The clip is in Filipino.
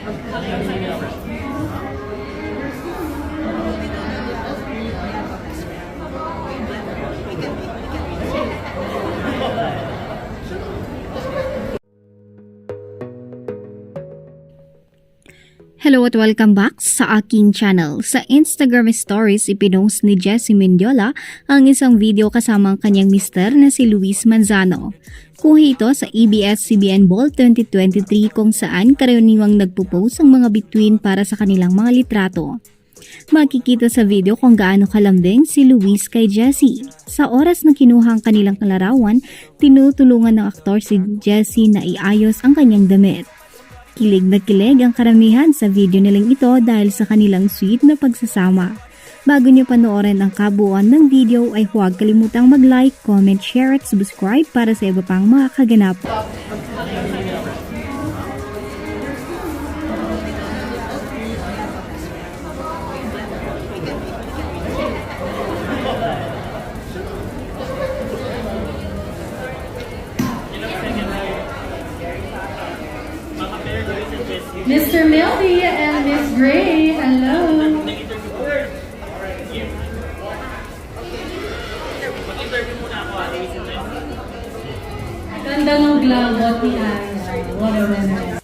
Hello at welcome back sa aking channel. Sa Instagram stories, ipinost ni Jessie Mendiola ang isang video kasama ang kanyang mister na si Luis Manzano. Kuha ito sa ABS-CBN Ball 2023 kung saan karaniwang nagpo-post ang mga bituin para sa kanilang mga litrato. Makikita sa video kung gaano kalambing si Luis kay Jessie. Sa oras na kinuha ang kanilang kalarawan, tinutulungan ng aktor si Jessie na iayos ang kanyang damit. Kilig na kilig ang karamihan sa video nilang ito dahil sa kanilang sweet na pagsasama. Bago niyo panoorin ang kabuuan ng video ay huwag kalimutang mag-like, comment, share at subscribe para sa iba pang mga kaganap. Mr. Melody and Miss Gray, hello. Ganda ng glabot ni Aya. What a winner.